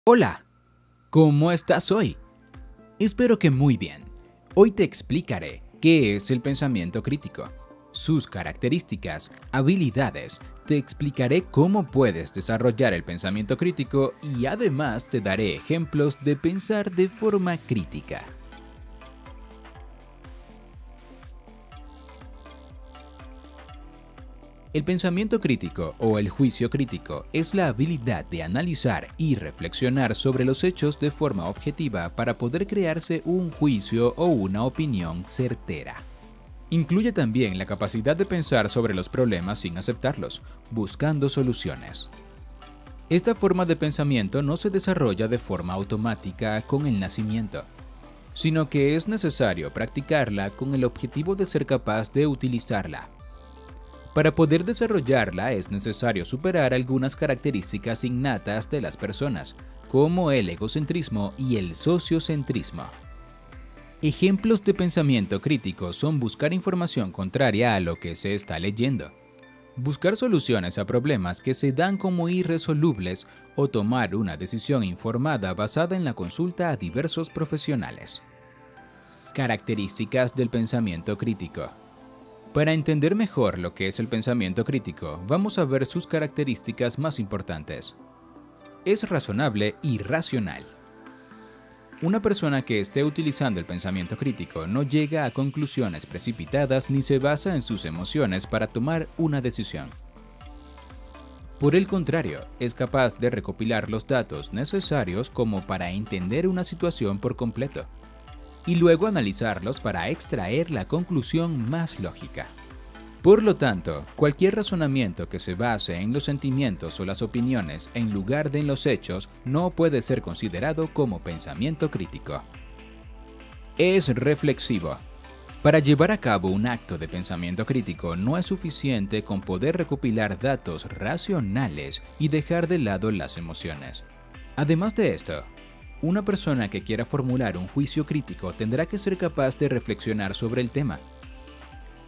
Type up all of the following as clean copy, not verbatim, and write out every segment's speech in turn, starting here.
Hola, ¿cómo estás hoy? Espero que muy bien. Hoy te explicaré qué es el pensamiento crítico, sus características, habilidades, te explicaré cómo puedes desarrollar el pensamiento crítico y además te daré ejemplos de pensar de forma crítica. El pensamiento crítico o el juicio crítico es la habilidad de analizar y reflexionar sobre los hechos de forma objetiva para poder crearse un juicio o una opinión certera. Incluye también la capacidad de pensar sobre los problemas sin aceptarlos, buscando soluciones. Esta forma de pensamiento no se desarrolla de forma automática con el nacimiento, sino que es necesario practicarla con el objetivo de ser capaz de utilizarla. Para poder desarrollarla es necesario superar algunas características innatas de las personas, como el egocentrismo y el sociocentrismo. Ejemplos de pensamiento crítico son buscar información contraria a lo que se está leyendo, buscar soluciones a problemas que se dan como irresolubles o tomar una decisión informada basada en la consulta a diversos profesionales. Características del pensamiento crítico. Para entender mejor lo que es el pensamiento crítico, vamos a ver sus características más importantes. Es razonable y racional. Una persona que esté utilizando el pensamiento crítico no llega a conclusiones precipitadas ni se basa en sus emociones para tomar una decisión. Por el contrario, es capaz de recopilar los datos necesarios como para entender una situación por completo y luego analizarlos para extraer la conclusión más lógica. Por lo tanto, cualquier razonamiento que se base en los sentimientos o las opiniones en lugar de en los hechos no puede ser considerado como pensamiento crítico. Es reflexivo. Para llevar a cabo un acto de pensamiento crítico no es suficiente con poder recopilar datos racionales y dejar de lado las emociones. Además de esto, una persona que quiera formular un juicio crítico tendrá que ser capaz de reflexionar sobre el tema,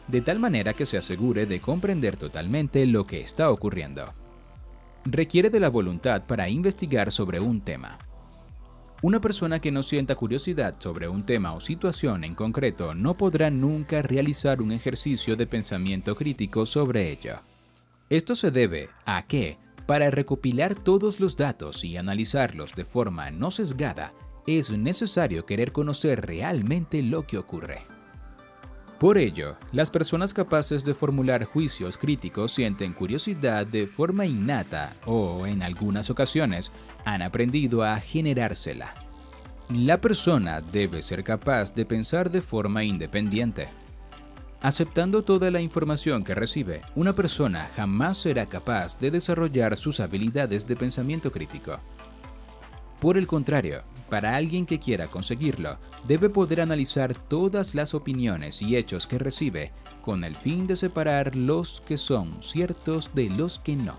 de tal manera que se asegure de comprender totalmente lo que está ocurriendo. Requiere de la voluntad para investigar sobre un tema. Una persona que no sienta curiosidad sobre un tema o situación en concreto no podrá nunca realizar un ejercicio de pensamiento crítico sobre ello. Esto se debe a que, para recopilar todos los datos y analizarlos de forma no sesgada, es necesario querer conocer realmente lo que ocurre. Por ello, las personas capaces de formular juicios críticos sienten curiosidad de forma innata o, en algunas ocasiones, han aprendido a generársela. La persona debe ser capaz de pensar de forma independiente. Aceptando toda la información que recibe, una persona jamás será capaz de desarrollar sus habilidades de pensamiento crítico. Por el contrario, para alguien que quiera conseguirlo, debe poder analizar todas las opiniones y hechos que recibe con el fin de separar los que son ciertos de los que no.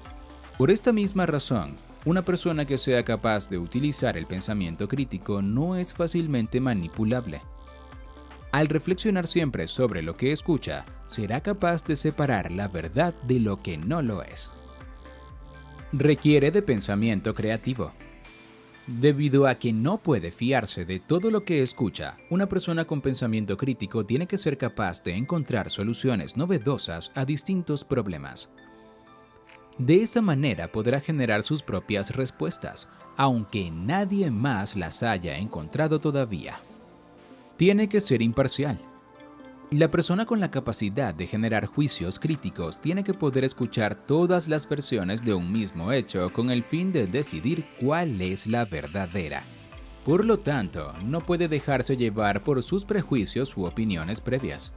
Por esta misma razón, una persona que sea capaz de utilizar el pensamiento crítico no es fácilmente manipulable. Al reflexionar siempre sobre lo que escucha, será capaz de separar la verdad de lo que no lo es. Requiere de pensamiento creativo. Debido a que no puede fiarse de todo lo que escucha, una persona con pensamiento crítico tiene que ser capaz de encontrar soluciones novedosas a distintos problemas. De esa manera podrá generar sus propias respuestas, aunque nadie más las haya encontrado todavía. Tiene que ser imparcial. La persona con la capacidad de generar juicios críticos tiene que poder escuchar todas las versiones de un mismo hecho con el fin de decidir cuál es la verdadera. Por lo tanto, no puede dejarse llevar por sus prejuicios u opiniones previas.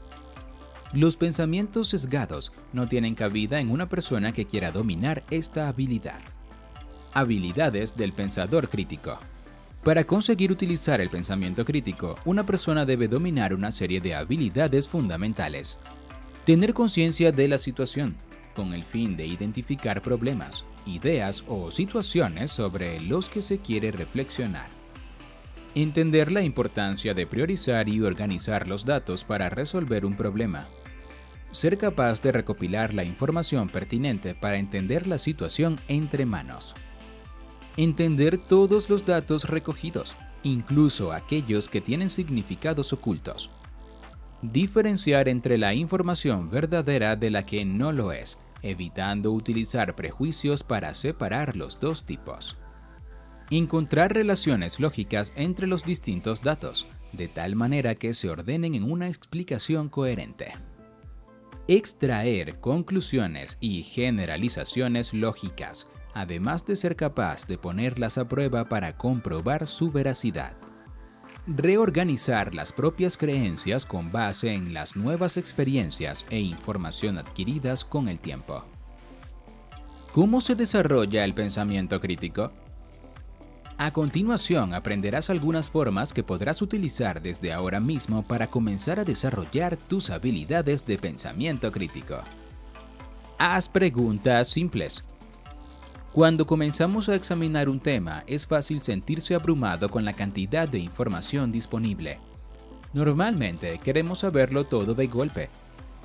Los pensamientos sesgados no tienen cabida en una persona que quiera dominar esta habilidad. Habilidades del pensador crítico. Para conseguir utilizar el pensamiento crítico, una persona debe dominar una serie de habilidades fundamentales. Tener conciencia de la situación, con el fin de identificar problemas, ideas o situaciones sobre los que se quiere reflexionar. Entender la importancia de priorizar y organizar los datos para resolver un problema. Ser capaz de recopilar la información pertinente para entender la situación entre manos. Entender todos los datos recogidos, incluso aquellos que tienen significados ocultos. Diferenciar entre la información verdadera de la que no lo es, evitando utilizar prejuicios para separar los dos tipos. Encontrar relaciones lógicas entre los distintos datos, de tal manera que se ordenen en una explicación coherente. Extraer conclusiones y generalizaciones lógicas, además de ser capaz de ponerlas a prueba para comprobar su veracidad. Reorganizar las propias creencias con base en las nuevas experiencias e información adquiridas con el tiempo. ¿Cómo se desarrolla el pensamiento crítico? A continuación aprenderás algunas formas que podrás utilizar desde ahora mismo para comenzar a desarrollar tus habilidades de pensamiento crítico. Haz preguntas simples. Cuando comenzamos a examinar un tema, es fácil sentirse abrumado con la cantidad de información disponible. Normalmente queremos saberlo todo de golpe,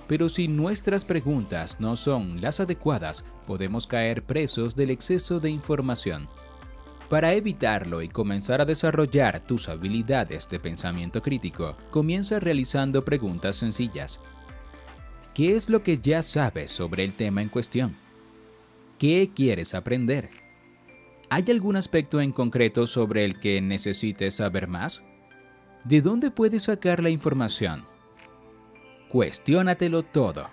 pero si nuestras preguntas no son las adecuadas, podemos caer presos del exceso de información. Para evitarlo y comenzar a desarrollar tus habilidades de pensamiento crítico, comienza realizando preguntas sencillas. ¿Qué es lo que ya sabes sobre el tema en cuestión? ¿Qué quieres aprender? ¿Hay algún aspecto en concreto sobre el que necesites saber más? ¿De dónde puedes sacar la información? Cuestiónatelo todo.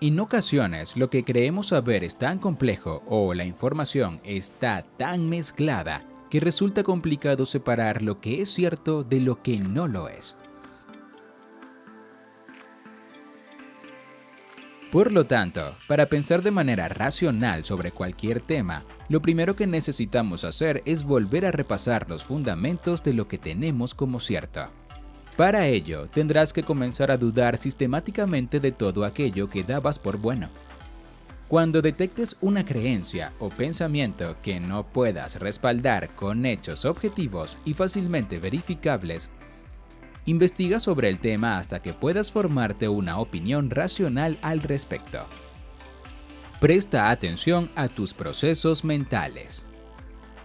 En ocasiones, lo que creemos saber es tan complejo o la información está tan mezclada que resulta complicado separar lo que es cierto de lo que no lo es. Por lo tanto, para pensar de manera racional sobre cualquier tema, lo primero que necesitamos hacer es volver a repasar los fundamentos de lo que tenemos como cierto. Para ello, tendrás que comenzar a dudar sistemáticamente de todo aquello que dabas por bueno. Cuando detectes una creencia o pensamiento que no puedas respaldar con hechos objetivos y fácilmente verificables, investiga sobre el tema hasta que puedas formarte una opinión racional al respecto. Presta atención a tus procesos mentales.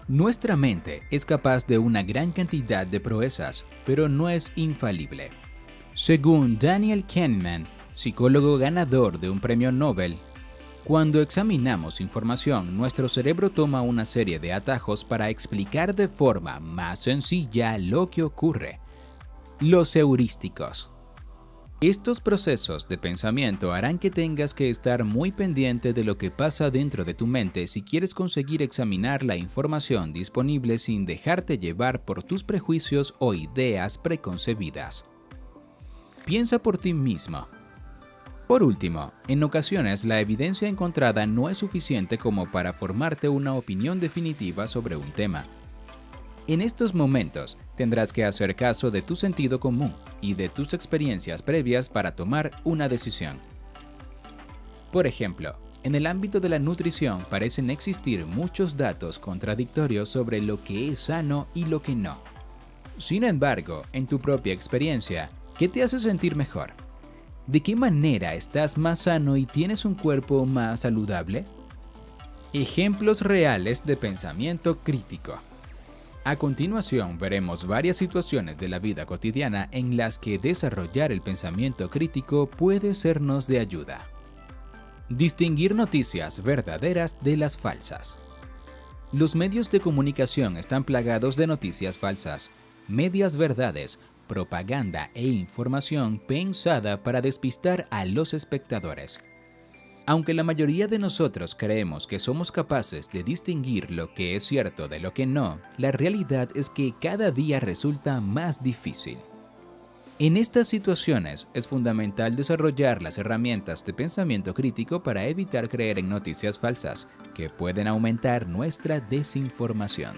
Nuestra mente es capaz de una gran cantidad de proezas, pero no es infalible. Según Daniel Kahneman, psicólogo ganador de un premio Nobel, cuando examinamos información, nuestro cerebro toma una serie de atajos para explicar de forma más sencilla lo que ocurre. Los heurísticos. Estos procesos de pensamiento harán que tengas que estar muy pendiente de lo que pasa dentro de tu mente si quieres conseguir examinar la información disponible sin dejarte llevar por tus prejuicios o ideas preconcebidas. Piensa por ti mismo. Por último, en ocasiones la evidencia encontrada no es suficiente como para formarte una opinión definitiva sobre un tema. En estos momentos, tendrás que hacer caso de tu sentido común y de tus experiencias previas para tomar una decisión. Por ejemplo, en el ámbito de la nutrición parecen existir muchos datos contradictorios sobre lo que es sano y lo que no. Sin embargo, en tu propia experiencia, ¿qué te hace sentir mejor? ¿De qué manera estás más sano y tienes un cuerpo más saludable? Ejemplos reales de pensamiento crítico. A continuación veremos varias situaciones de la vida cotidiana en las que desarrollar el pensamiento crítico puede sernos de ayuda. Distinguir noticias verdaderas de las falsas. Los medios de comunicación están plagados de noticias falsas, medias verdades, propaganda e información pensada para despistar a los espectadores. Aunque la mayoría de nosotros creemos que somos capaces de distinguir lo que es cierto de lo que no, la realidad es que cada día resulta más difícil. En estas situaciones es fundamental desarrollar las herramientas de pensamiento crítico para evitar creer en noticias falsas, que pueden aumentar nuestra desinformación.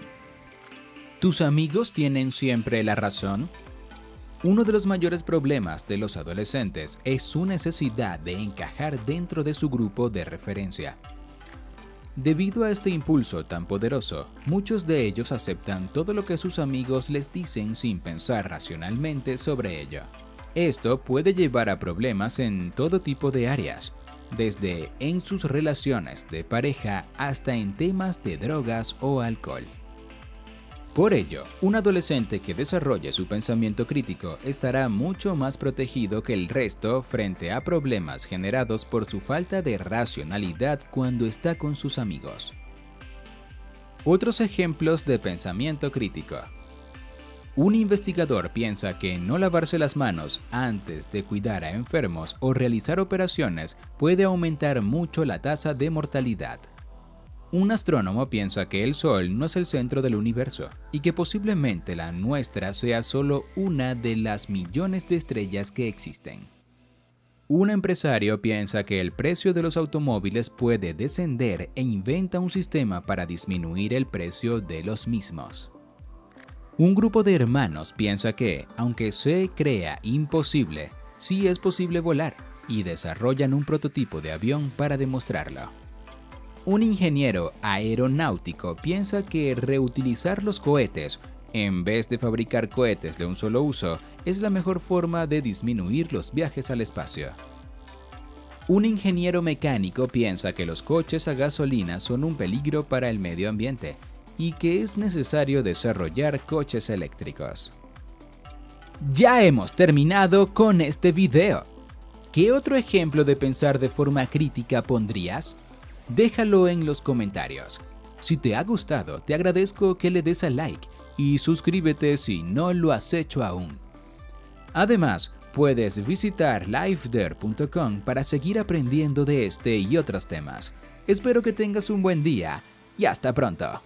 ¿Tus amigos tienen siempre la razón? Uno de los mayores problemas de los adolescentes es su necesidad de encajar dentro de su grupo de referencia. Debido a este impulso tan poderoso, muchos de ellos aceptan todo lo que sus amigos les dicen sin pensar racionalmente sobre ello. Esto puede llevar a problemas en todo tipo de áreas. desde en sus relaciones de pareja hasta en temas de drogas o alcohol. Por ello, un adolescente que desarrolle su pensamiento crítico estará mucho más protegido que el resto frente a problemas generados por su falta de racionalidad cuando está con sus amigos. Otros ejemplos de pensamiento crítico. Un investigador piensa que no lavarse las manos antes de cuidar a enfermos o realizar operaciones puede aumentar mucho la tasa de mortalidad. Un astrónomo piensa que el Sol no es el centro del universo y que posiblemente la nuestra sea solo una de las millones de estrellas que existen. Un empresario piensa que el precio de los automóviles puede descender e inventa un sistema para disminuir el precio de los mismos. Un grupo de hermanos piensa que, aunque se crea imposible, sí es posible volar y desarrollan un prototipo de avión para demostrarlo. Un ingeniero aeronáutico piensa que reutilizar los cohetes, en vez de fabricar cohetes de un solo uso, es la mejor forma de disminuir los viajes al espacio. Un ingeniero mecánico piensa que los coches a gasolina son un peligro para el medio ambiente y que es necesario desarrollar coches eléctricos. Ya hemos terminado con este video. ¿Qué otro ejemplo de pensar de forma crítica pondrías? Déjalo en los comentarios. Si te ha gustado, te agradezco que le des al like y suscríbete si no lo has hecho aún. Además, puedes visitar lifeder.com para seguir aprendiendo de este y otros temas. Espero que tengas un buen día y hasta pronto.